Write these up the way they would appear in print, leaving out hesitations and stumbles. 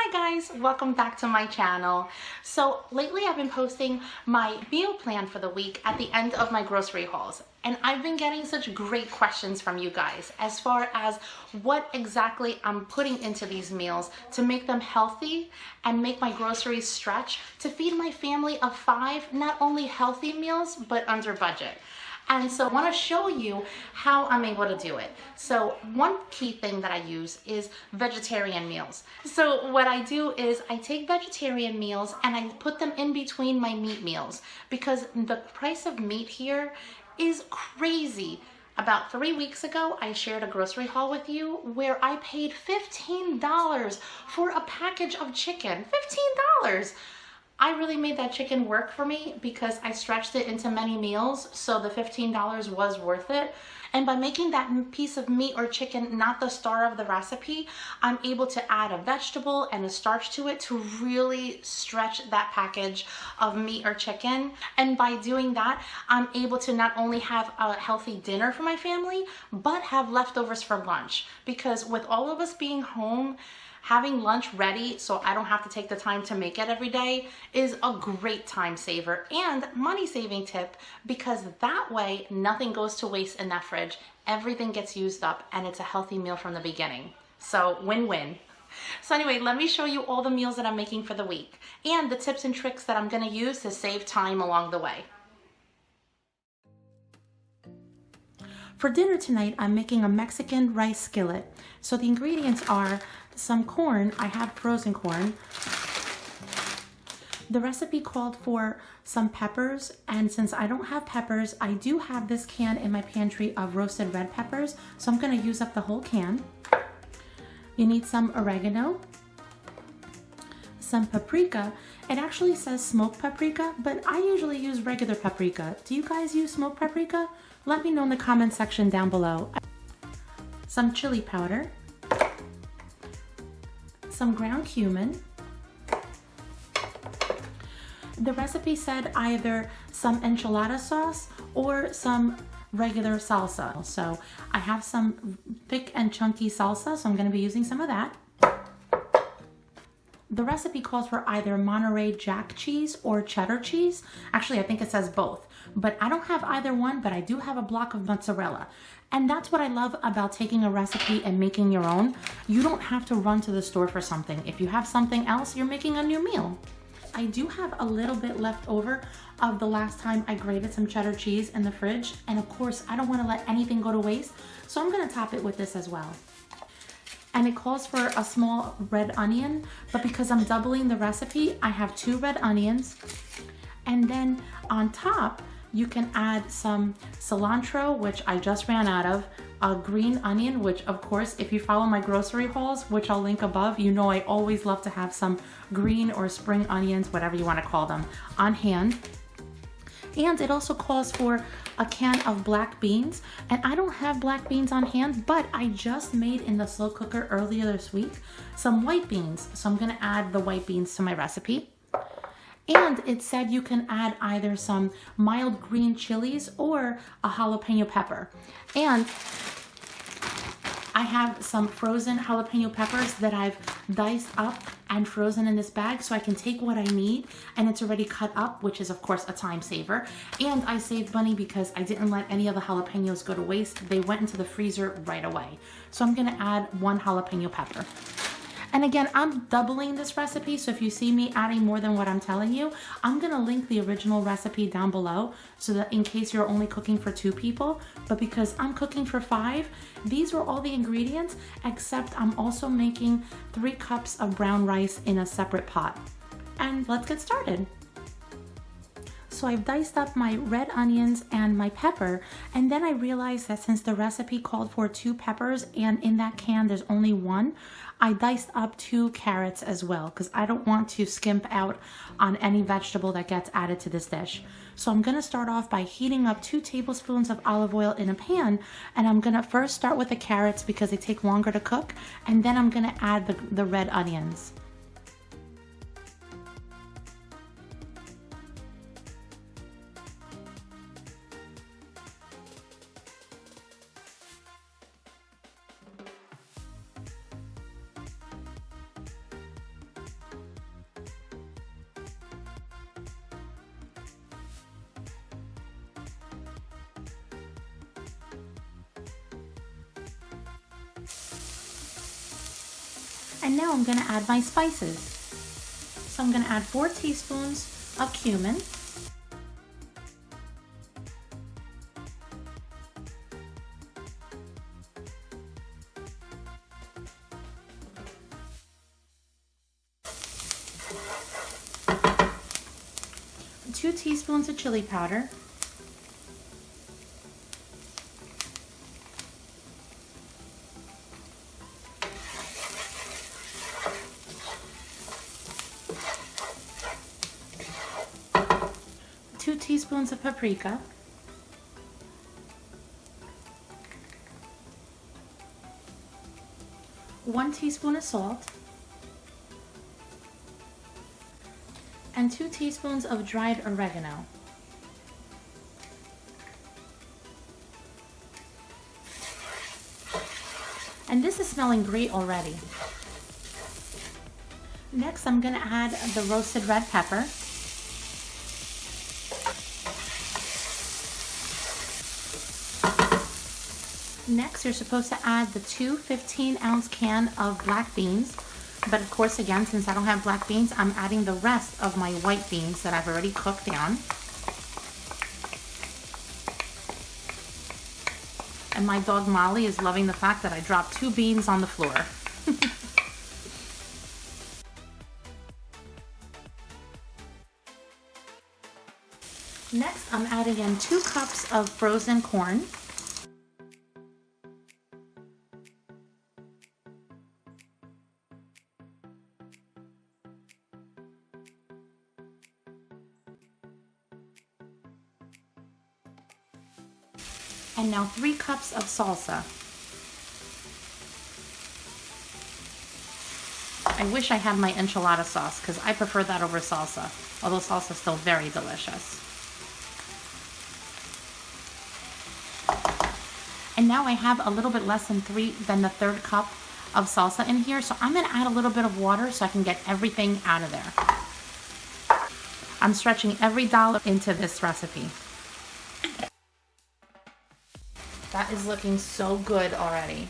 Hi guys, welcome back to my channel. So lately I've been posting my meal plan for the week at the end of my grocery hauls, and I've been getting such great questions from you guys as far as what exactly I'm putting into these meals to make them healthy and make my groceries stretch to feed my family of 5 not only healthy meals but under budget. And so I want to show you how I'm able to do it. So one key thing that I use is vegetarian meals. So what I do is I take vegetarian meals and I put them in between my meat meals because the price of meat here is crazy. About 3 weeks ago, I shared a grocery haul with you where I paid $15 for a package of chicken. $15! I really made that chicken work for me because I stretched it into many meals, so the $15 was worth it. And by making that piece of meat or chicken not the star of the recipe, I'm able to add a vegetable and a starch to it to really stretch that package of meat or chicken. And by doing that, I'm able to not only have a healthy dinner for my family, but have leftovers for lunch. Because with all of us being home, having lunch ready so I don't have to take the time to make it every day is a great time saver and money saving tip, because that way nothing goes to waste in that fridge. Everything gets used up and it's a healthy meal from the beginning. So win-win. So anyway, let me show you all the meals that I'm making for the week and the tips and tricks that I'm gonna use to save time along the way. For dinner tonight, I'm making a Mexican rice skillet. So the ingredients are some corn. I have frozen corn. The recipe called for some peppers, and since I don't have peppers, I do have this can in my pantry of roasted red peppers, so I'm going to use up the whole can. You need some oregano, some paprika. It actually says smoked paprika, but I usually use regular paprika. Do you guys use smoked paprika? Let me know in the comment section down below. Some chili powder, some ground cumin. The recipe said either some enchilada sauce or some regular salsa. So I have some thick and chunky salsa, so I'm going to be using some of that. The recipe calls for either Monterey Jack cheese or cheddar cheese. Actually, I think it says both, but I don't have either one, but I do have a block of mozzarella. And that's what I love about taking a recipe and making your own. You don't have to run to the store for something. If you have something else, you're making a new meal. I do have a little bit left over of the last time I grated some cheddar cheese in the fridge. And of course, I don't want to let anything go to waste, so I'm going to top it with this as well. And it calls for a small red onion, but because I'm doubling the recipe, I have 2 red onions. And then on top, you can add some cilantro, which I just ran out of, a green onion, which of course, if you follow my grocery hauls, which I'll link above, you know I always love to have some green or spring onions, whatever you want to call them, on hand. And it also calls for a can of black beans, and I don't have black beans on hand, but I just made in the slow cooker earlier this week some white beans, so I'm gonna add the white beans to my recipe. And it said you can add either some mild green chilies or a jalapeno pepper. And I have some frozen jalapeno peppers that I've diced up and frozen in this bag, so I can take what I need and it's already cut up, which is of course a time saver. And I saved money because I didn't let any of the jalapenos go to waste. They went into the freezer right away. So I'm gonna add 1 jalapeno pepper. And again, I'm doubling this recipe, so if you see me adding more than what I'm telling you, I'm gonna link the original recipe down below so that in case you're only cooking for 2 people, but because I'm cooking for 5, these are all the ingredients, except I'm also making 3 cups of brown rice in a separate pot. And let's get started. So I've diced up my red onions and my pepper, and then I realized that since the recipe called for 2 peppers and in that can there's only 1, I diced up 2 carrots as well because I don't want to skimp out on any vegetable that gets added to this dish. So I'm gonna start off by heating up 2 tablespoons of olive oil in a pan, and I'm gonna first start with the carrots because they take longer to cook, and then I'm gonna add the red onions. And now I'm gonna add my spices. So I'm gonna add 4 teaspoons of cumin, 2 teaspoons of chili powder, 2 teaspoons of paprika, 1 teaspoon of salt, and 2 teaspoons of dried oregano. And this is smelling great already. Next, I'm gonna add the roasted red pepper. Next, you're supposed to add the 2 15-ounce can of black beans. But of course, again, since I don't have black beans, I'm adding the rest of my white beans that I've already cooked down. And my dog Molly is loving the fact that I dropped 2 beans on the floor. Next, I'm adding in 2 cups of frozen corn. And now 3 cups of salsa. I wish I had my enchilada sauce because I prefer that over salsa, although salsa is still very delicious. And now I have a little bit less than the third cup of salsa in here, so I'm gonna add a little bit of water so I can get everything out of there. I'm stretching every dollar into this recipe. That is looking so good already.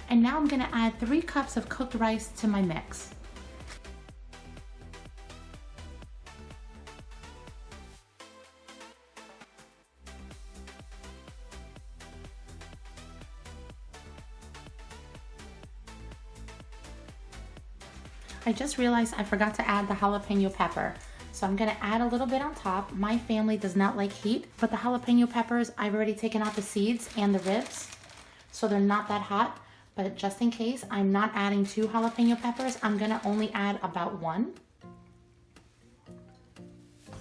And now I'm gonna add 3 cups of cooked rice to my mix. I just realized I forgot to add the jalapeno pepper. So I'm gonna add a little bit on top. My family does not like heat, but the jalapeno peppers, I've already taken out the seeds and the ribs, so they're not that hot. But just in case, I'm not adding 2 jalapeno peppers. I'm gonna only add about 1. I'm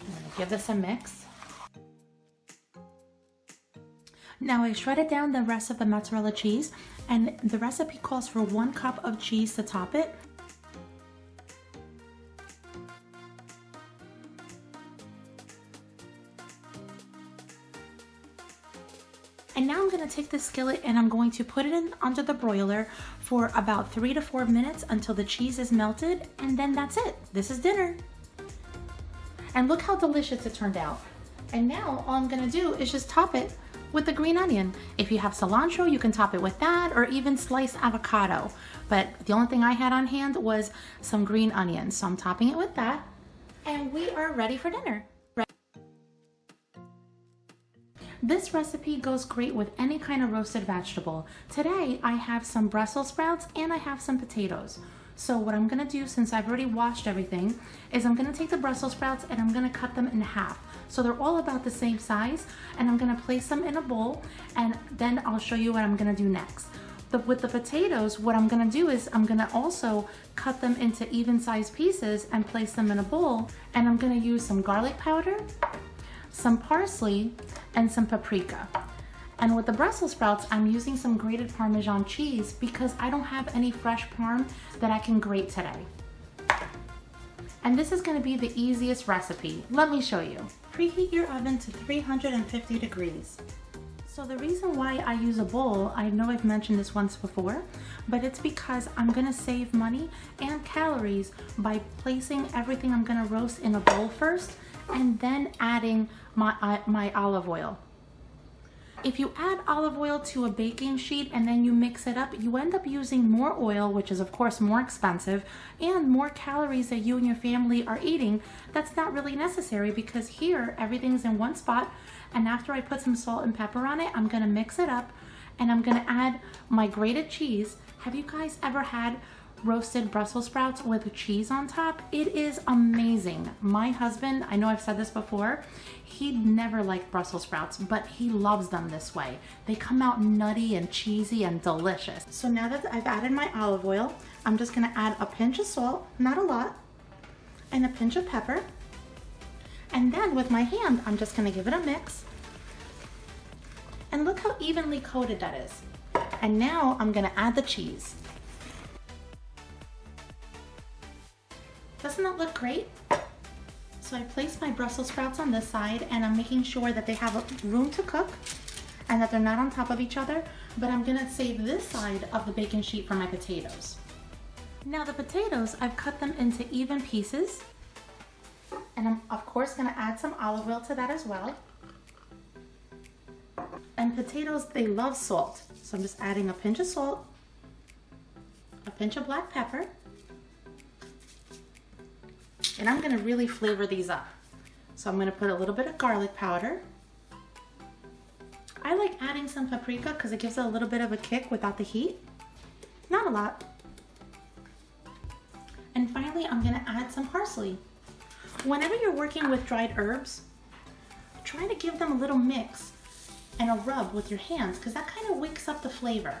gonna give this a mix. Now I shredded down the rest of the mozzarella cheese, and the recipe calls for 1 cup of cheese to top it. And now I'm going to take this skillet and I'm going to put it in under the broiler for about 3 to 4 minutes until the cheese is melted, and then that's it. This is dinner. And look how delicious it turned out. And now all I'm going to do is just top it with the green onion. If you have cilantro, you can top it with that, or even sliced avocado. But the only thing I had on hand was some green onions. So I'm topping it with that, and we are ready for dinner. This recipe goes great with any kind of roasted vegetable. Today I have some Brussels sprouts and I have some potatoes. So what I'm gonna do, since I've already washed everything, is I'm gonna take the Brussels sprouts and I'm gonna cut them in half. So they're all about the same size, and I'm gonna place them in a bowl, and then I'll show you what I'm gonna do next. With the potatoes, what I'm gonna do is I'm gonna also cut them into even sized pieces and place them in a bowl, and I'm gonna use some garlic powder, some parsley, and some paprika. And with the Brussels sprouts, I'm using some grated Parmesan cheese because I don't have any fresh parm that I can grate today. And this is gonna be the easiest recipe. Let me show you. Preheat your oven to 350 degrees. So the reason why I use a bowl, I know I've mentioned this once before, but it's because I'm gonna save money and calories by placing everything I'm gonna roast in a bowl first and then adding my olive oil. If you add olive oil to a baking sheet and then you mix it up, you end up using more oil, which is of course more expensive, and more calories that you and your family are eating. That's not really necessary because here everything's in one spot. And after I put some salt and pepper on it, I'm gonna mix it up and I'm gonna add my grated cheese. Have you guys ever had roasted Brussels sprouts with cheese on top? It is amazing. My husband, I know I've said this before, he never liked Brussels sprouts, but he loves them this way. They come out nutty and cheesy and delicious. So now that I've added my olive oil, I'm just gonna add a pinch of salt, not a lot, and a pinch of pepper. And then with my hand, I'm just gonna give it a mix. And look how evenly coated that is. And now I'm gonna add the cheese. Doesn't that look great? So I place my Brussels sprouts on this side and I'm making sure that they have room to cook and that they're not on top of each other, but I'm gonna save this side of the baking sheet for my potatoes. Now the potatoes, I've cut them into even pieces and I'm of course gonna add some olive oil to that as well. And potatoes, they love salt. So I'm just adding a pinch of salt, a pinch of black pepper, and I'm gonna really flavor these up. So I'm gonna put a little bit of garlic powder. I like adding some paprika because it gives it a little bit of a kick without the heat. Not a lot. And finally, I'm gonna add some parsley. Whenever you're working with dried herbs, try to give them a little mix and a rub with your hands because that kind of wakes up the flavor.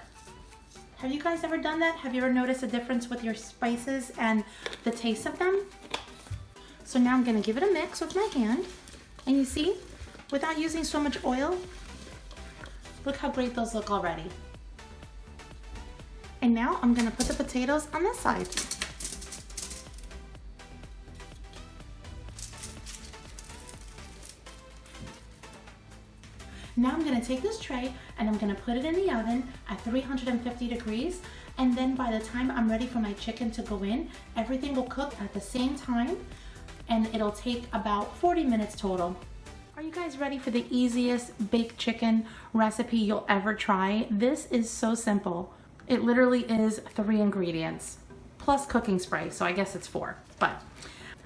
Have you guys ever done that? Have you ever noticed a difference with your spices and the taste of them? So now I'm gonna give it a mix with my hand. And you see, without using so much oil, look how great those look already. And now I'm gonna put the potatoes on this side. Now I'm gonna take this tray and I'm gonna put it in the oven at 350 degrees. And then by the time I'm ready for my chicken to go in, everything will cook at the same time and it'll take about 40 minutes total. Are you guys ready for the easiest baked chicken recipe you'll ever try? This is so simple. It literally is 3 ingredients plus cooking spray, so I guess it's 4. But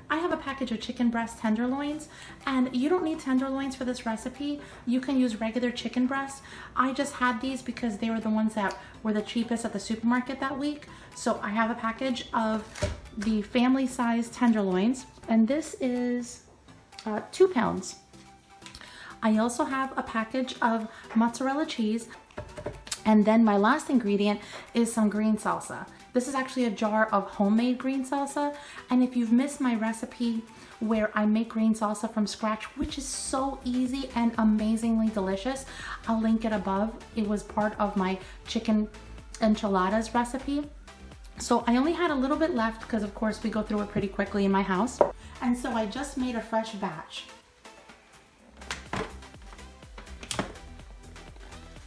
I have a package of chicken breast tenderloins, and you don't need tenderloins for this recipe. You can use regular chicken breast. I just had these because they were the ones that were the cheapest at the supermarket that week. So I have a package of the family size tenderloins, and this is 2 pounds. I also have a package of mozzarella cheese, and then my last ingredient is some green salsa. This is actually a jar of homemade green salsa, and if you've missed my recipe where I make green salsa from scratch, which is so easy and amazingly delicious, I'll link it above. It was part of my chicken enchiladas recipe. So I only had a little bit left because of course we go through it pretty quickly in my house. And so I just made a fresh batch.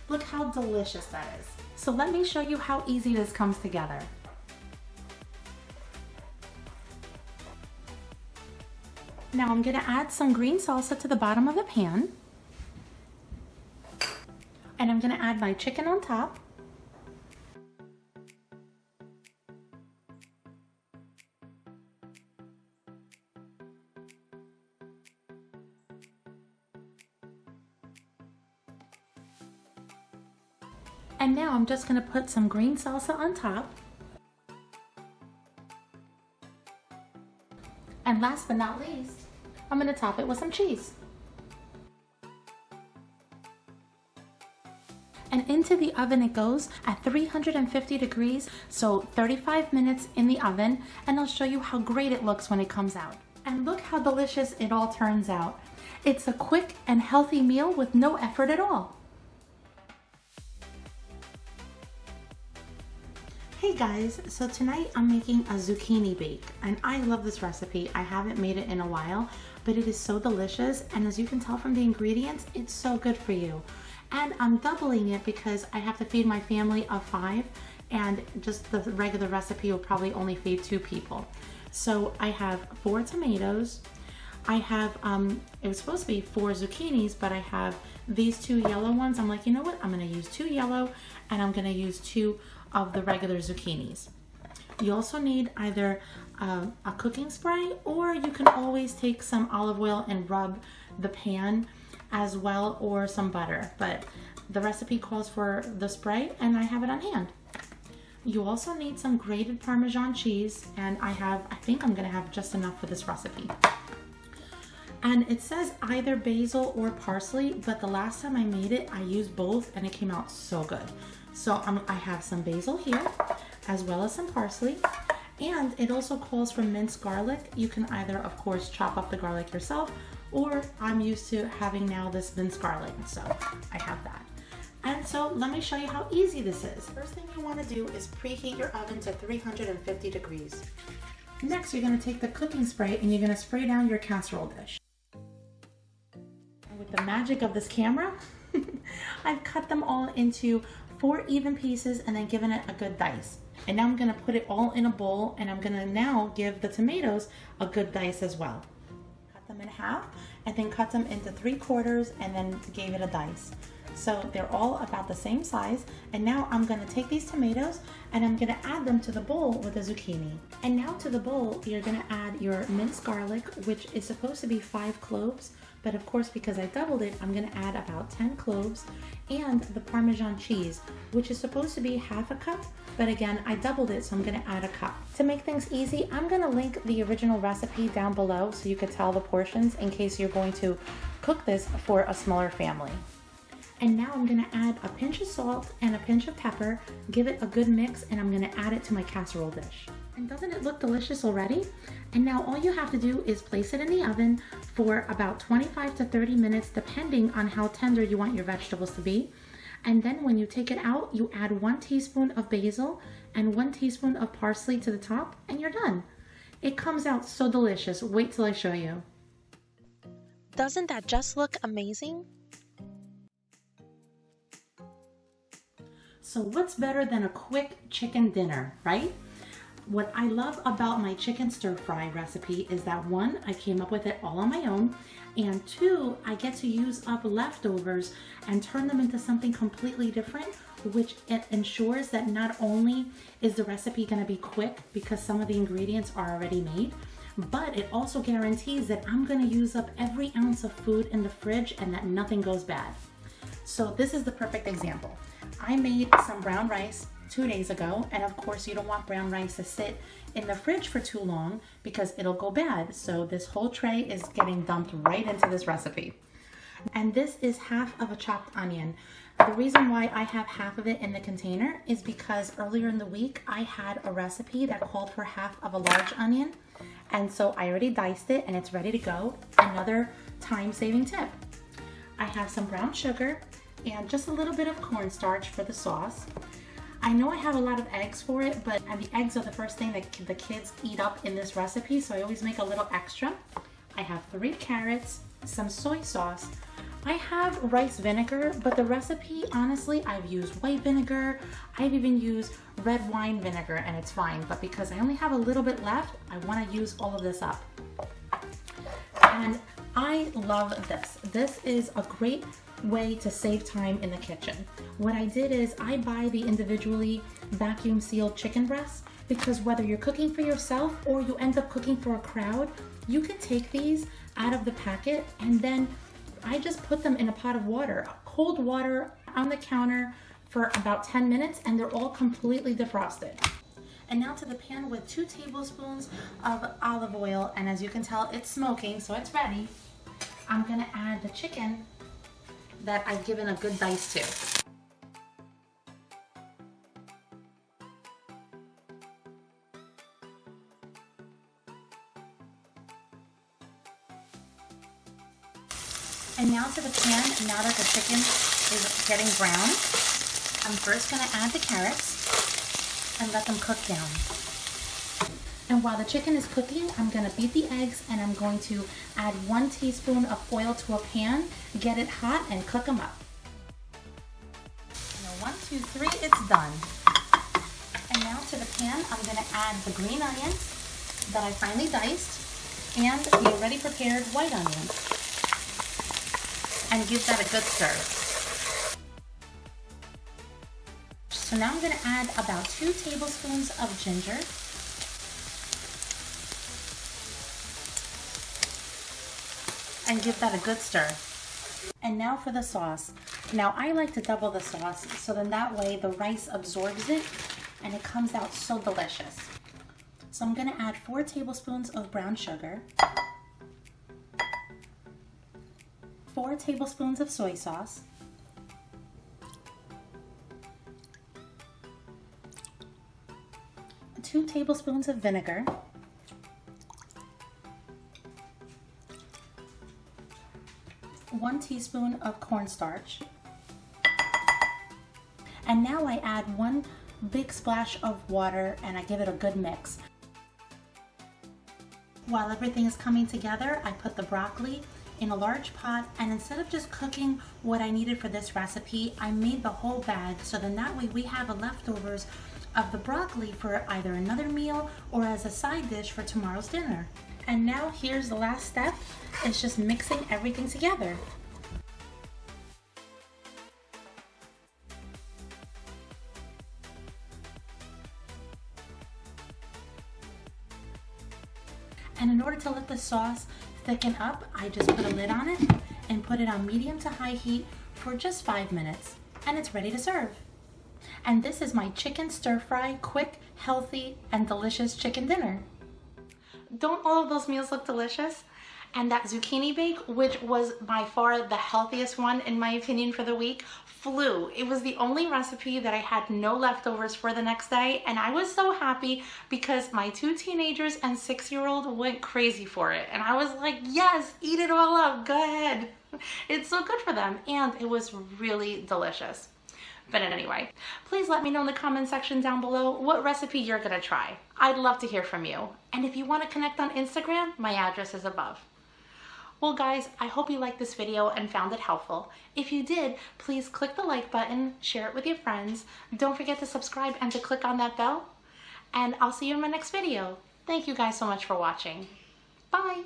Look how delicious that is. So let me show you how easy this comes together. Now I'm gonna add some green salsa to the bottom of the pan. And I'm gonna add my chicken on top. And now I'm just gonna put some green salsa on top. And last but not least, I'm gonna top it with some cheese. And into the oven it goes at 350 degrees, so 35 minutes in the oven, and I'll show you how great it looks when it comes out. And look how delicious it all turns out. It's a quick and healthy meal with no effort at all. Hey guys, so tonight I'm making a zucchini bake, and I love this recipe. I haven't made it in a while, but it is so delicious, and as you can tell from the ingredients, it's so good for you. And I'm doubling it because I have to feed my family of 5, and just the regular recipe will probably only feed 2 people. So I have 4 tomatoes, I have, it was supposed to be 4 zucchinis, but I have these 2 yellow ones. I'm like, you know what? I'm gonna use 2 yellow and I'm gonna use 2 of the regular zucchinis. You also need either a cooking spray, or you can always take some olive oil and rub the pan as well, or some butter. But the recipe calls for the spray and I have it on hand. You also need some grated Parmesan cheese, and I think I'm gonna have just enough for this recipe. And it says either basil or parsley, but the last time I made it, I used both and it came out so good. So I have some basil here, as well as some parsley. And it also calls for minced garlic. You can either, of course, chop up the garlic yourself, or I'm used to having now this minced garlic, so I have that. And so let me show you how easy this is. First thing you want to do is preheat your oven to 350 degrees. Next, you're going to take the cooking spray and you're going to spray down your casserole dish. And with the magic of this camera, I've cut them all into 4 even pieces and then given it a good dice. And now I'm gonna put it all in a bowl, and I'm gonna now give the tomatoes a good dice as well. Cut them in half and then cut them into 3/4 and then gave it a dice. So they're all about the same size. And now I'm gonna take these tomatoes and I'm gonna add them to the bowl with the zucchini. And now to the bowl, you're gonna add your minced garlic, which is supposed to be 5 cloves. But of course, because I doubled it, I'm gonna add about 10 cloves, and the Parmesan cheese, which is supposed to be half a cup, but again, I doubled it, so I'm gonna add a cup. To make things easy, I'm gonna link the original recipe down below so you could tell the portions in case you're going to cook this for a smaller family. And now I'm gonna add a pinch of salt and a pinch of pepper, give it a good mix, and I'm gonna add it to my casserole dish. And doesn't it look delicious already? And now all you have to do is place it in the oven for about 25 to 30 minutes, depending on how tender you want your vegetables to be. And then when you take it out, you add 1 teaspoon of basil and 1 teaspoon of parsley to the top, and you're done. It comes out so delicious. Wait till I show you. Doesn't that just look amazing? So what's better than a quick chicken dinner, right? What I love about my chicken stir fry recipe is that 1, I came up with it all on my own, and 2, I get to use up leftovers and turn them into something completely different, which it ensures that not only is the recipe gonna be quick because some of the ingredients are already made, but it also guarantees that I'm gonna use up every ounce of food in the fridge and that nothing goes bad. So this is the perfect example. I made some brown rice 2 days ago, and of course you don't want brown rice to sit in the fridge for too long because it'll go bad. So this whole tray is getting dumped right into this recipe. And this is half of a chopped onion. The reason why I have half of it in the container is because earlier in the week I had a recipe that called for half of a large onion, and so I already diced it and it's ready to go. Another time-saving tip. I have some brown sugar and just a little bit of cornstarch for the sauce. I know I have a lot of eggs for it, but the eggs are the first thing that the kids eat up in this recipe, so I always make a little extra. I have 3 carrots, some soy sauce. I have rice vinegar, but the recipe, honestly, I've used white vinegar. I've even used red wine vinegar, and it's fine, but because I only have a little bit left, I want to use all of this up. And I love this. This is a great way to save time in the kitchen. What I did is I buy the individually vacuum sealed chicken breasts, because whether you're cooking for yourself or you end up cooking for a crowd, you can take these out of the packet, and then I just put them in a pot of water, cold water on the counter for about 10 minutes, and they're all completely defrosted. And now to the pan with 2 tablespoons of olive oil, and as you can tell, it's smoking, so it's ready. I'm gonna add the chicken that I've given a good dice to. And now to the pan, now that the chicken is getting brown, I'm first gonna add the carrots and let them cook down. And while the chicken is cooking, I'm gonna beat the eggs, and I'm going to add 1 teaspoon of oil to a pan, get it hot, and cook them up. Now 1, 2, 3, it's done. And now to the pan, I'm gonna add the green onions that I finally diced. and the already prepared white onions, and give that a good stir. So now I'm going to add about 2 tablespoons of ginger, and give that a good stir. And now for the sauce. Now I like to double the sauce so then that way the rice absorbs it and it comes out so delicious. So I'm going to add 4 tablespoons of brown sugar, 4 tablespoons of soy sauce, 2 tablespoons of vinegar, 1 teaspoon of cornstarch, and now I add 1 big splash of water and I give it a good mix. While everything is coming together, I put the broccoli in a large pot, and instead of just cooking what I needed for this recipe, I made the whole bag so then that way we have leftovers of the broccoli for either another meal or as a side dish for tomorrow's dinner. And now here's the last step, it's just mixing everything together. And in order to let the sauce thicken up, I just put a lid on it and put it on medium to high heat for just 5 minutes, and it's ready to serve. And this is my chicken stir fry, quick, healthy, and delicious chicken dinner. Don't all of those meals look delicious? And that zucchini bake, which was by far the healthiest one in my opinion for the week, flew. It was the only recipe that I had no leftovers for the next day, and I was so happy because my 2 teenagers and 6-year-old went crazy for it. And I was like, yes, eat it all up, go ahead. It's so good for them, and it was really delicious. But anyway, please let me know in the comment section down below what recipe you're gonna try. I'd love to hear from you. And if you want to connect on Instagram, my address is above. Well guys, I hope you liked this video and found it helpful. If you did, please click the like button, share it with your friends. Don't forget to subscribe and to click on that bell. And I'll see you in my next video. Thank you guys so much for watching. Bye!